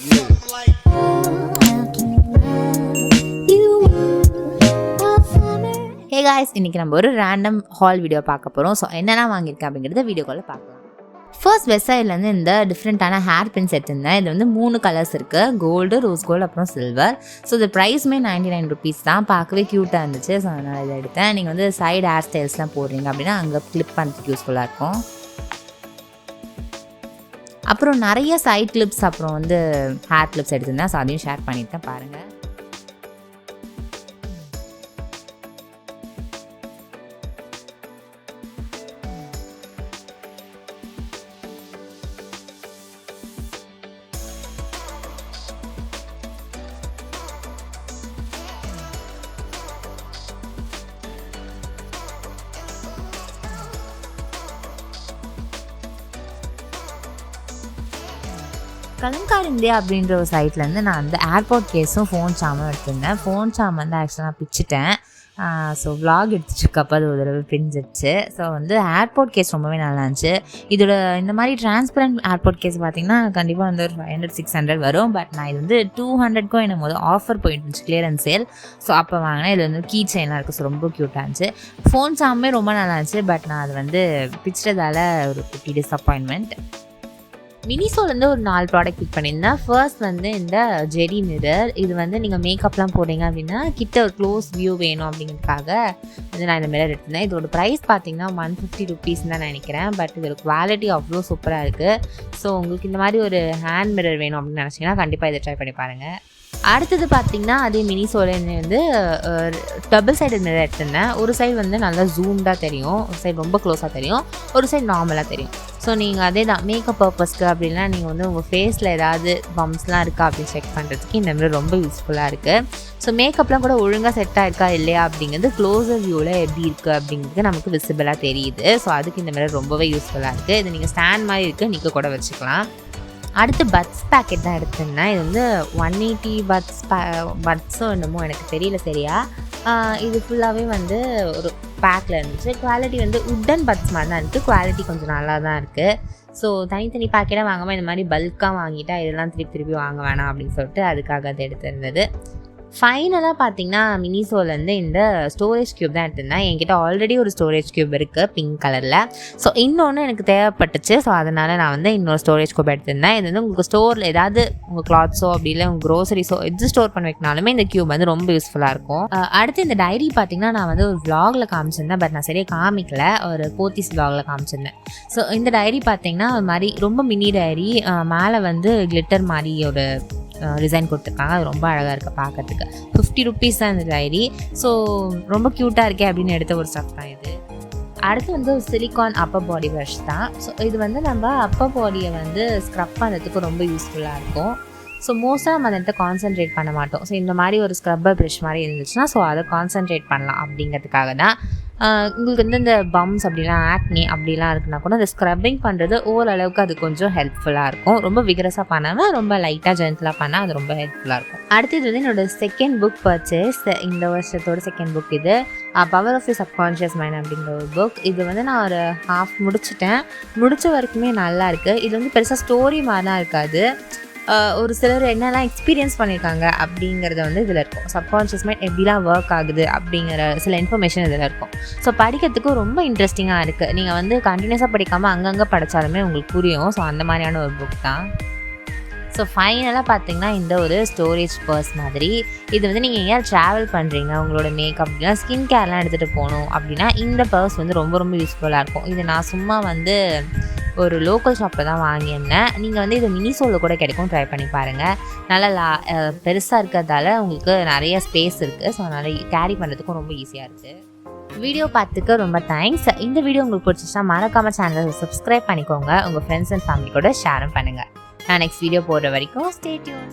Hey guys, இன்றைக்கி நம்ம ஒரு ரேண்டம் ஹால் வீடியோ பார்க்க போகிறோம். ஸோ என்னென்ன வாங்கியிருக்கேன் அப்படிங்கிறத வீடியோக்குள்ளே பார்க்கலாம். ஃபர்ஸ்ட் வெப்சைட்லேருந்து இந்த டிஃப்ரெண்ட்டான ஹேர் பின்ஸ் எடுத்திருந்தேன். இது வந்து 3 கலர்ஸ் இருக்குது, கோல்டு, ரோஸ் கோல்டு, அப்புறம் சில்வர். ஸோ இது ப்ரைஸுமே 99 ருபீஸ் தான். பார்க்கவே க்யூட்டாக இருந்துச்சு. ஸோ அதனால் இதை எடுத்தேன். நீங்கள் வந்து சைடு ஹேர் ஸ்டைல்ஸ்லாம் போடுறீங்க அப்படின்னா அங்கே கிளிப் பண்ணுறதுக்கு யூஸ்ஃபுல்லாக இருக்கும். அப்புறம் நிறைய சைட் கிளிப்ஸ், அப்புறம் வந்து ஹேர் கிளிப்ஸ் எடுத்திருந்தேன். ஸோ அதையும் ஷேர் பண்ணியிருக்கேன், பாருங்கள். கலங்கார் இந்தியா அப்படின்ற ஒரு சைட்லேருந்து நான் வந்து ஏர்போர்ட் கேஸும் ஃபோன் சாமும் எடுத்திருந்தேன். ஃபோன் சாம் வந்து ஆக்சுவலாக நான் பிச்சுட்டேன். ஸோ விலாக் எடுத்துச்சுக்கப்போ அது ஒரு தடவை பிரிஞ்சிடுச்சு. ஸோ வந்து ஏர்போர்ட் கேஸ் ரொம்பவே நல்லா இருந்துச்சு. இதோட இந்த மாதிரி டிரான்ஸ்பரண்ட் ஏர்போர்ட் கேஸ் பார்த்திங்கன்னா கண்டிப்பாக வந்து ஒரு 500-600 வரும். பட் நான் இது வந்து 200க்கும் என்னும் போது ஆஃபர் போயிட்டு இருந்துச்சு, கிளியரன்ஸ் சேல். ஸோ அப்போ வாங்கினேன். இது வந்து கீ செயினாக இருக்குது. ஸோ ரொம்ப க்யூட்டாக இருந்துச்சு. ஃபோன் சாமே ரொம்ப நல்லா இருந்துச்சு. பட் நான் அது வந்து பிச்சிட்டதால் ஒரு குட்டி டிஸப்பாயின்மெண்ட். மினிசோலேருந்து ஒரு 4 ப்ராடக்ட் பிக் பண்ணியிருந்தேன். ஃபர்ஸ்ட் வந்து இந்த ஜெரி மிரர். இது வந்து நீங்கள் மேக்கப்லாம் போடுறீங்க அப்படின்னா கிட்ட ஒரு க்ளோஸ் வியூ வேணும் அப்படிங்கிறதுக்காக வந்து நான் இந்த மிரர் எடுத்திருந்தேன். இதோட ப்ரைஸ் பார்த்தீங்கன்னா 150 ருபீஸ் தான் நினைக்கிறேன். பட் இதோட குவாலிட்டி அவ்வளோ சூப்பராக இருக்குது. ஸோ உங்களுக்கு இந்த மாதிரி ஒரு ஹேண்ட் மிரர் வேணும் அப்படின்னு நினச்சிங்கன்னா கண்டிப்பாக இதை ட்ரை பண்ணி பாருங்கள். அடுத்தது பார்த்திங்கன்னா அதே மினிசோலேருந்து வந்து டபுள் சைடு மிரர் எடுத்திருந்தேன். ஒரு சைடு வந்து நல்லா ஜூம்டாக தெரியும், ஒரு சைடு ரொம்ப க்ளோஸாக தெரியும், ஒரு சைடு நார்மலாக தெரியும். ஸோ நீங்கள் அதே தான் மேக்கப் பர்பஸ்க்கு அப்படின்னா நீங்கள் வந்து உங்கள் ஃபேஸில் ஏதாவது பம்ப்ஸ்லாம் இருக்கா அப்படின்னு செக் பண்ணுறதுக்கு இந்த மிரர் ரொம்ப யூஸ்ஃபுல்லாக இருக்குது. ஸோ மேக்கப்லாம் கூட ஒழுங்காக செட் ஆகிருக்கா இல்லையா அப்படிங்கிறது க்ளோஸர் வியூவில் எப்படி இருக்குது அப்படிங்கிறது நமக்கு விசிபிளாக தெரியுது. ஸோ அதுக்கு இந்த மிரர் ரொம்பவே யூஸ்ஃபுல்லாக இருக்குது. இது நீங்கள் ஸ்டாண்ட் மாதிரி இருக்குது, நீங்கள் கூட வச்சுக்கலாம். அடுத்து பட்ஸ் பேக்கெட் தான் எடுத்திருந்தேன். இது வந்து 180 பட்ஸோ என்னமோ எனக்கு தெரியல சரியா. இது ஃபுல்லாகவே வந்து ஒரு பேக்கில் இருந்துச்சு. குவாலிட்டி வந்து உட்டன் பட்ஸ் மாதிரி தான் இருக்குது. குவாலிட்டி கொஞ்சம் நல்லா தான் இருக்குது. ஸோ தனித்தனி பேக்கெட்டாக வாங்காமல் இந்த மாதிரி பல்காக வாங்கிட்டா இதெல்லாம் திருப்பி வாங்க வேணாம் அப்படின்னு சொல்லிட்டு அதுக்காக அது எடுத்திருந்தது. ஃபைனலாக பார்த்தீங்கன்னா மினிசோலேருந்து இந்த ஸ்டோரேஜ் க்யூப் தான் எடுத்திருந்தேன். என்கிட்ட ஆல்ரெடி ஒரு ஸ்டோரேஜ் க்யூப் இருக்குது பிங்க் கலரில். ஸோ இன்னொன்று எனக்கு தேவைப்பட்டுச்சு. ஸோ அதனால் நான் வந்து இன்னொரு ஸ்டோரேஜ் க்யூப் எடுத்திருந்தேன். இது வந்து உங்களுக்கு ஸ்டோரில் ஏதாவது உங்கள் கிளாத்ஸோ அப்படி இல்லை உங்கள் க்ரோசரிஸோ எது ஸ்டோர் பண்ணி வைக்கனாலுமே இந்த க்யூப் வந்து ரொம்ப யூஸ்ஃபுல்லாக இருக்கும். அடுத்து இந்த டைரி பார்த்திங்கன்னா நான் வந்து ஒரு விலாகில் காமிச்சிருந்தேன். பட் நான் சரியாக காமிக்கல, ஒரு போத்தீஸ் விலாகில் காமிச்சிருந்தேன். ஸோ இந்த டைரி பார்த்திங்கன்னா ஒரு மாதிரி ரொம்ப மினி டைரி, மேலே வந்து கிளிட்டர் மாதிரி ஒரு டிசைன் கொடுத்துருக்காங்க. அது ரொம்ப அழகாக இருக்குது பார்க்கறதுக்கு. 50 ருபீஸ் தான் இந்த டைரி. ஸோ ரொம்ப க்யூட்டாக இருக்கே அப்படின்னு எடுத்த ஒரு ஸ்டஃப் தான் இது. அடுத்து வந்து ஒரு சிலிகான் அப்பர் பாடி ப்ரஷ் தான். ஸோ இது வந்து நம்ம அப்பர் பாடியை வந்து ஸ்க்ரப் பண்ணுறதுக்கு ரொம்ப யூஸ்ஃபுல்லாக இருக்கும். ஸோ மோஸ்ட்டாக நம்ம அதை கான்சன்ட்ரேட் பண்ண மாட்டோம். ஸோ இந்த மாதிரி ஒரு ஸ்க்ரப்பர் ப்ரஷ் மாதிரி இருந்துச்சுன்னா ஸோ அதை கான்சன்ட்ரேட் பண்ணலாம் அப்படிங்கிறதுக்காக தான். உங்களுக்கு வந்து இந்த பம்ஸ் அப்படிலாம் ஆக்னி அப்படிலாம் இருக்குன்னா கூட அந்த ஸ்க்ரப்பிங் பண்ணுறது ஓரளவுக்கு அது கொஞ்சம் ஹெல்ப்ஃபுல்லாக இருக்கும். ரொம்ப விகரஸாக பண்ணாமல் ரொம்ப லைட்டாக ஜென்டலாக பண்ணால் அது ரொம்ப ஹெல்ப்ஃபுல்லாக இருக்கும். அடுத்தது வந்து என்னோடய செகண்ட் புக் பர்ச்சேஸ். இந்த வருஷத்தோட செகண்ட் புக் இது, power of the subconscious mind அப்படிங்கிற ஒரு புக். இது வந்து நான் ஒரு ஹாஃப் முடித்த வரைக்குமே நல்லா இருக்குது. இது வந்து பெருசாக ஸ்டோரி மாதிரி தான் இருக்காது. ஒரு சிலர் என்னெல்லாம் எக்ஸ்பீரியன்ஸ் பண்ணியிருக்காங்க அப்படிங்கிறத வந்து இதில் இருக்கும். சப்கான்ஷியஸ் மைண்ட் எப்படிலாம் ஒர்க் ஆகுது அப்படிங்கிற சில இன்ஃபர்மேஷன் இதில் இருக்கும். ஸோ படிக்கிறதுக்கு ரொம்ப இன்ட்ரெஸ்டிங்காக இருக்குது. நீங்கள் வந்து கண்டினியூஸாக படிக்காமல் அங்கங்கே படித்தாலுமே உங்களுக்கு புரியும். ஸோ அந்த மாதிரியான ஒரு புக் தான். ஸோ ஃபைனலாக பார்த்தீங்கன்னா இந்த ஒரு ஸ்டோரேஜ் பர்ஸ் மாதிரி. இது வந்து நீங்கள் எங்கேயாவது ட்ராவல் பண்ணுறீங்க, உங்களோட மேக்கப் அப்படின்னா ஸ்கின் கேர்லாம் எடுத்துகிட்டு போகணும் அப்படின்னா இந்த பர்ஸ் வந்து ரொம்ப ரொம்ப யூஸ்ஃபுல்லாக இருக்கும். இது நான் சும்மா வந்து ஒரு லோக்கல் ஷாப்பில் தான் வாங்கியிருந்தேன். நீங்கள் வந்து இது மினிசோவில் கூட கிடைக்கும், ட்ரை பண்ணி பாருங்கள். நல்லா பெருசாக இருக்கிறதால உங்களுக்கு நிறைய ஸ்பேஸ் இருக்குது. ஸோ அதனால் கேரி பண்ணுறதுக்கும் ரொம்ப ஈஸியாக இருக்குது. வீடியோ பார்த்துக்க ரொம்ப தேங்க்ஸ். இந்த வீடியோ உங்களுக்கு பிடிச்சிச்சுன்னா மறக்காமல் சேனலை சப்ஸ்கிரைப் பண்ணிக்கோங்க. உங்கள் ஃப்ரெண்ட்ஸ் அண்ட் ஃபேமிலி கூட ஷேரும் பண்ணுங்கள். நான் நெக்ஸ்ட் வீடியோ போடுற வரைக்கும் ஸ்டே டியூன்.